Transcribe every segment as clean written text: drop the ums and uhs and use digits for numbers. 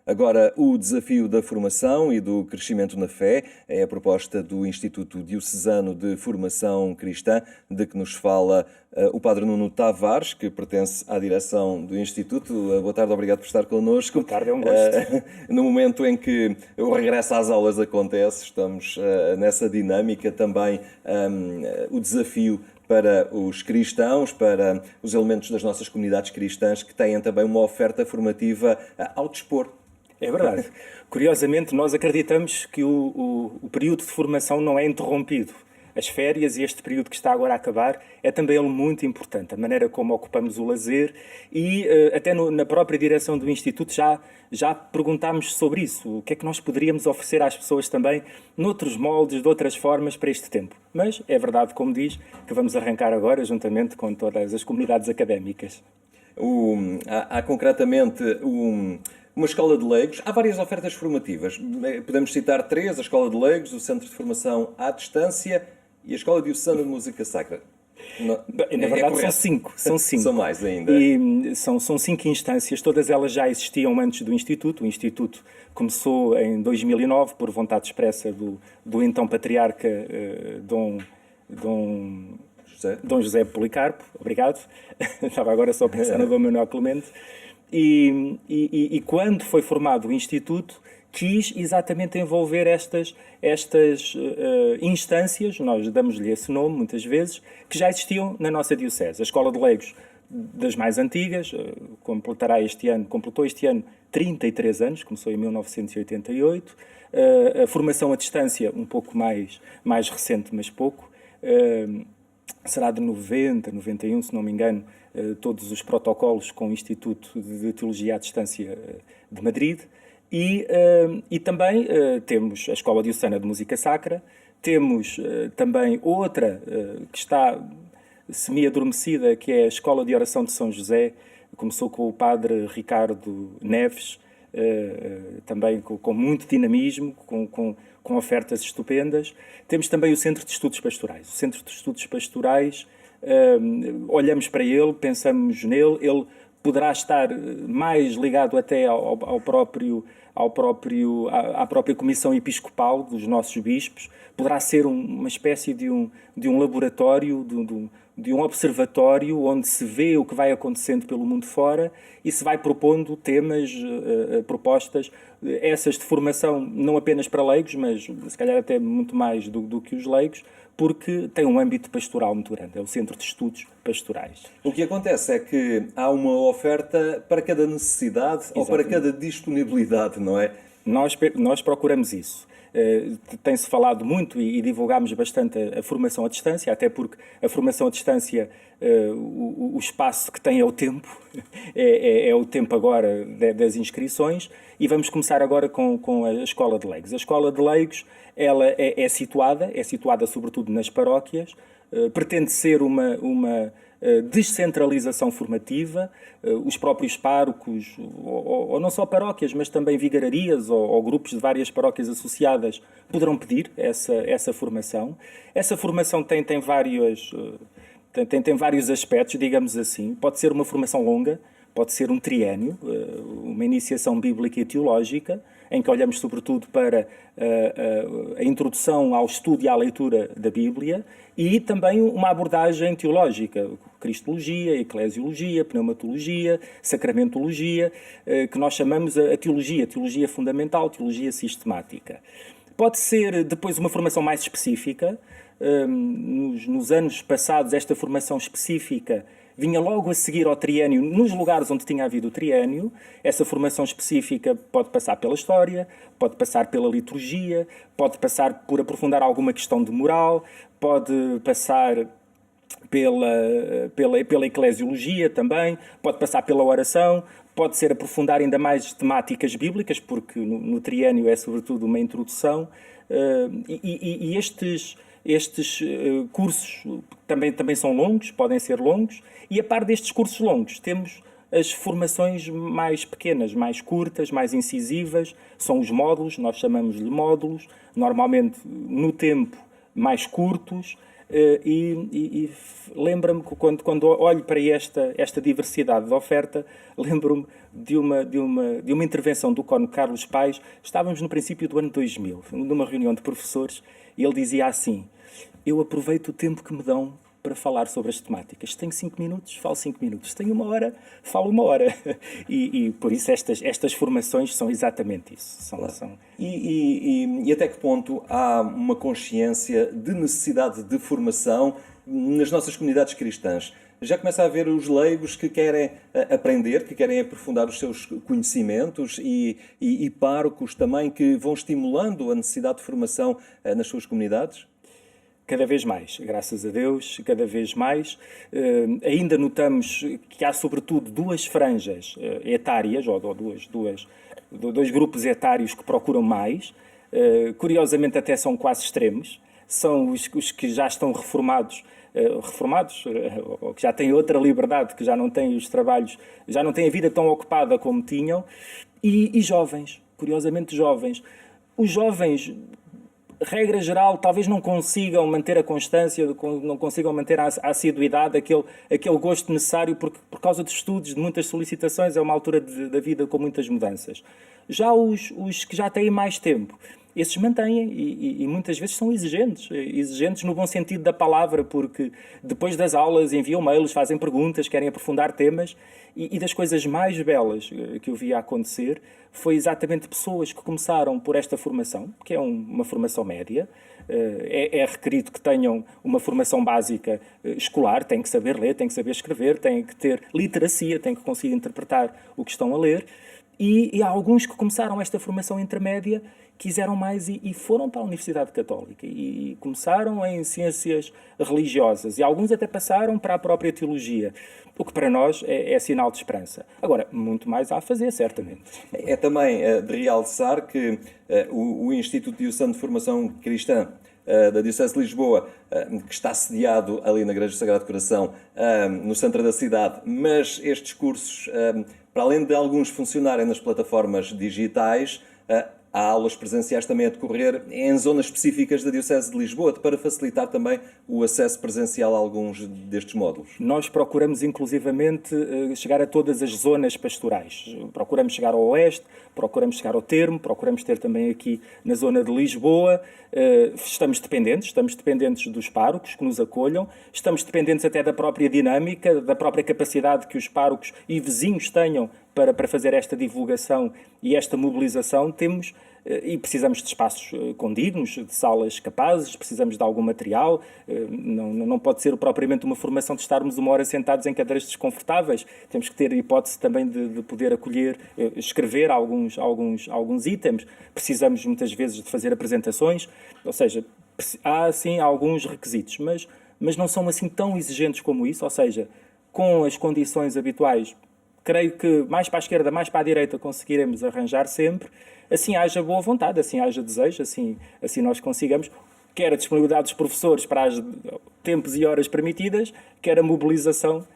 Agora, o desafio da formação e do crescimento na fé é a proposta do Instituto Diocesano de Formação Cristã, de que nos fala o Padre Nuno Tavares, que pertence à direção do Instituto. Boa tarde, obrigado por estar connosco. Boa tarde, é um gosto. No momento em que o regresso às aulas acontece, estamos nessa dinâmica também, o desafio para os cristãos, para os elementos das nossas comunidades cristãs que têm também uma oferta formativa ao dispor. É verdade. Curiosamente, nós acreditamos que o período de formação não é interrompido. As férias e este período que está agora a acabar é também ele muito importante. A maneira como ocupamos o lazer e até na própria direção do Instituto já perguntámos sobre isso. O que é que nós poderíamos oferecer às pessoas também, noutros moldes, de outras formas, para este tempo. Mas é verdade, como diz, que vamos arrancar agora, juntamente com todas as comunidades académicas. Há concretamente uma escola de leigos. Há várias ofertas formativas. Podemos citar três: a escola de leigos, o centro de formação à distância e a escola diocesana de música sacra. Na verdade são cinco. São mais ainda. E são 5 instâncias, todas elas já existiam antes do Instituto. O Instituto começou em 2009 por vontade expressa do então patriarca Dom José Policarpo. Obrigado. Estava agora só a pensar no Dom Manuel Clemente. E quando foi formado o Instituto, quis exatamente envolver estas instâncias, nós damos-lhe esse nome muitas vezes, que já existiam na nossa diocese. A Escola de Leigos, das mais antigas, completou este ano 33 anos, começou em 1988. A formação à distância, um pouco mais recente, mas pouco, será de 90, 91, se não me engano, todos os protocolos com o Instituto de Teologia à Distância de Madrid. E também temos a Escola Diocesana de Música Sacra, temos também outra que está semi-adormecida, que é a Escola de Oração de São José. Começou com o padre Ricardo Neves, também com muito dinamismo, com ofertas estupendas. Temos também o Centro de Estudos Pastorais. O Centro de Estudos Pastorais, olhamos para ele, pensamos nele, ele poderá estar mais ligado até à própria Comissão Episcopal dos nossos bispos, poderá ser uma espécie de um laboratório, de um observatório onde se vê o que vai acontecendo pelo mundo fora e se vai propondo temas, propostas, essas de formação não apenas para leigos, mas se calhar até muito mais do que os leigos, porque tem um âmbito pastoral muito grande, é o Centro de Estudos Pastorais. O que acontece é que há uma oferta para cada necessidade. Exatamente. Ou para cada disponibilidade, não é? Nós procuramos isso. Tem-se falado muito e divulgámos bastante a formação à distância, até porque a formação à distância, o espaço que tem é o tempo, é o tempo agora das inscrições, e vamos começar agora com a Escola de Leigos. A Escola de Leigos, ela é situada sobretudo nas paróquias, pretende ser uma descentralização formativa. Os próprios párocos, ou não só paróquias, mas também vigararias ou grupos de várias paróquias associadas poderão pedir essa formação. Essa formação tem vários aspectos, digamos assim. Pode ser uma formação longa, pode ser um triênio, uma iniciação bíblica e teológica, em que olhamos sobretudo para a introdução ao estudo e à leitura da Bíblia, e também uma abordagem teológica, cristologia, eclesiologia, pneumatologia, sacramentologia, que nós chamamos a teologia fundamental, teologia sistemática. Pode ser depois uma formação mais específica. Nos anos passados, esta formação específica vinha logo a seguir ao triênio, nos lugares onde tinha havido o triênio. Essa formação específica pode passar pela história, pode passar pela liturgia, pode passar por aprofundar alguma questão de moral, pode passar pela eclesiologia também, pode passar pela oração, pode ser aprofundar ainda mais temáticas bíblicas, porque no triênio é sobretudo uma introdução, e estes cursos também são longos, podem ser longos, e a par destes cursos longos temos as formações mais pequenas, mais curtas, mais incisivas, são os módulos, nós chamamos-lhe módulos, normalmente no tempo mais curtos, Lembra-me que quando olho para esta diversidade de oferta, lembro-me de uma intervenção do Cónigo Carlos Paes. Estávamos no princípio do ano 2000, numa reunião de professores, e ele dizia assim: eu aproveito o tempo que me dão para falar sobre as temáticas. Tenho 5 minutos, falo 5 minutos. Tenho 1 hora, falo 1 hora. E por isso estas formações são exatamente isso. São... E até que ponto há uma consciência de necessidade de formação nas nossas comunidades cristãs? Já começa a haver os leigos que querem aprender, que querem aprofundar os seus conhecimentos e párocos também que vão estimulando a necessidade de formação nas suas comunidades? Cada vez mais, graças a Deus, cada vez mais. Ainda notamos que há, sobretudo, 2 franjas etárias, ou dois grupos etários que procuram mais. Curiosamente, até são quase extremos. São os que já estão reformados, ou que já têm outra liberdade, que já não têm os trabalhos, já não têm a vida tão ocupada como tinham, e jovens, curiosamente jovens. Os jovens, regra geral, talvez não consigam manter a constância, não consigam manter a assiduidade, aquele gosto necessário, porque por causa dos estudos, de muitas solicitações, é uma altura da vida com muitas mudanças. Já os que já têm mais tempo, esses mantêm e muitas vezes são exigentes no bom sentido da palavra, porque depois das aulas enviam mails, fazem perguntas, querem aprofundar temas, e das coisas mais belas que eu vi acontecer foi exatamente pessoas que começaram por esta formação, que é uma formação média. É requerido que tenham uma formação básica escolar, têm que saber ler, têm que saber escrever, têm que ter literacia, têm que conseguir interpretar o que estão a ler. E há alguns que começaram esta formação intermédia, quiseram mais e foram para a Universidade Católica e começaram em ciências religiosas e alguns até passaram para a própria teologia, o que para nós é sinal de esperança. Agora, muito mais há a fazer, certamente. É também de realçar que o Instituto Diocesano de Formação Cristã da Diocese de Lisboa, que está sediado ali na Igreja do Sagrado Coração, no centro da cidade, mas estes cursos, para além de alguns funcionarem nas plataformas digitais, há aulas presenciais também a decorrer em zonas específicas da Diocese de Lisboa, para facilitar também o acesso presencial a alguns destes módulos. Nós procuramos, inclusivamente, chegar a todas as zonas pastorais. Procuramos chegar ao Oeste, procuramos chegar ao Termo, procuramos ter também aqui na zona de Lisboa. Estamos dependentes dos párocos que nos acolham, estamos dependentes até da própria dinâmica, da própria capacidade que os párocos e vizinhos tenham para fazer esta divulgação e esta mobilização. Temos e precisamos de espaços condignos, de salas capazes, precisamos de algum material. Não pode ser propriamente uma formação de estarmos 1 hora sentados em cadeiras desconfortáveis. Temos que ter a hipótese também de poder acolher, escrever alguns itens. Precisamos muitas vezes de fazer apresentações, ou seja, há assim alguns requisitos, mas não são assim tão exigentes como isso, ou seja, com as condições habituais. Creio que mais para a esquerda, mais para a direita conseguiremos arranjar sempre, assim haja boa vontade, assim haja desejo, assim nós consigamos, quer a disponibilidade dos professores para os tempos e horas permitidas, quer a mobilização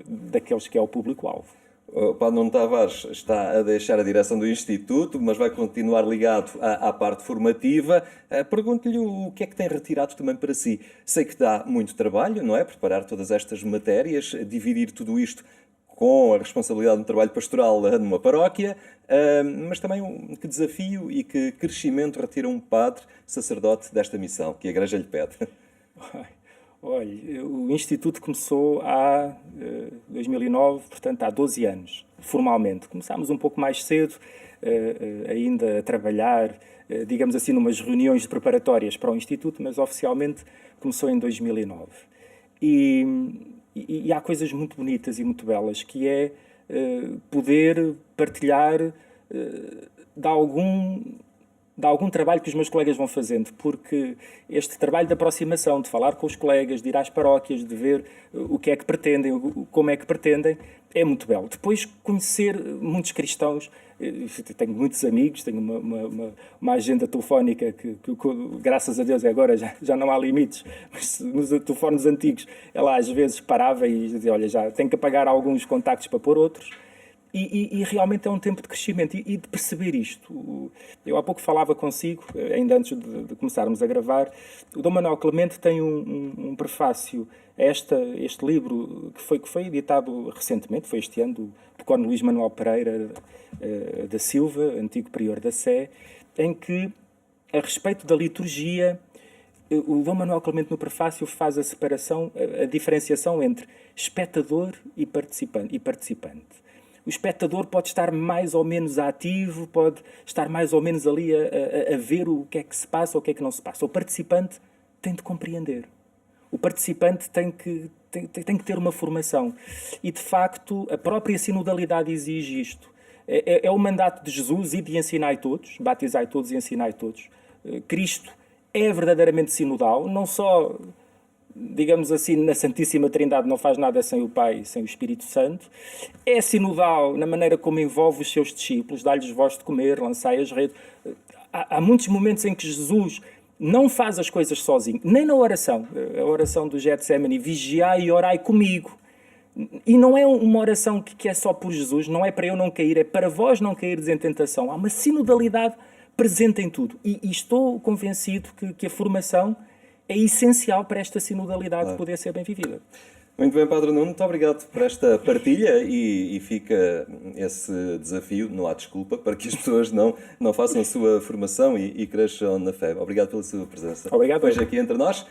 daqueles que é o público-alvo. O Padre Nuno Tavares está a deixar a direção do Instituto, mas vai continuar ligado à parte formativa. Pergunto-lhe o que é que tem retirado também para si. Sei que dá muito trabalho, não é? Preparar todas estas matérias, dividir tudo isto com a responsabilidade do trabalho pastoral numa paróquia, mas também que desafio e que crescimento retira um padre sacerdote desta missão que a Igreja lhe pede. Olha, o Instituto começou em 2009, portanto há 12 anos, formalmente. Começámos um pouco mais cedo, ainda a trabalhar, digamos assim, numas reuniões preparatórias para o Instituto, mas oficialmente começou em 2009. E há coisas muito bonitas e muito belas, que é poder partilhar de algum trabalho que os meus colegas vão fazendo, porque este trabalho de aproximação, de falar com os colegas, de ir às paróquias, de ver o que é que pretendem, como é que pretendem, é muito belo. Depois, conhecer muitos cristãos, tenho muitos amigos, tenho uma agenda telefónica que, graças a Deus, agora já não há limites, mas nos telefones antigos, ela às vezes parava e dizia, olha, já tenho que apagar alguns contactos para pôr outros. E realmente é um tempo de crescimento e de perceber isto. Eu há pouco falava consigo, ainda antes de começarmos a gravar, o Dom Manuel Clemente tem um prefácio a este livro que foi editado recentemente, foi este ano, do Cono Luís Manuel Pereira da Silva, antigo prior da Sé, em que, a respeito da liturgia, o Dom Manuel Clemente no prefácio faz a separação, a diferenciação entre espectador e participante. O espectador pode estar mais ou menos ativo, pode estar mais ou menos ali a ver o que é que se passa ou o que é que não se passa. O participante tem de compreender. O participante tem que ter uma formação. E, de facto, a própria sinodalidade exige isto. É o mandato de Jesus: ide e ensinai todos, batizai todos e ensinai todos. Cristo é verdadeiramente sinodal, não só, digamos assim, na Santíssima Trindade não faz nada sem o Pai e sem o Espírito Santo. É sinodal na maneira como envolve os seus discípulos, dá-lhes voz de comer, lançai as redes. Há muitos momentos em que Jesus não faz as coisas sozinho, nem na oração. A oração do Getsemane: vigiai e orai comigo. E não é uma oração que é só por Jesus, não é para eu não cair, é para vós não cairdes em tentação. Há uma sinodalidade presente em tudo. E estou convencido que a formação é essencial para esta sinodalidade poder ser bem vivida. Muito bem, Padre Nuno, muito obrigado por esta partilha e fica esse desafio, não há desculpa, para que as pessoas não façam a sua formação e cresçam na fé. Obrigado pela sua presença. Obrigado. Hoje aqui entre nós.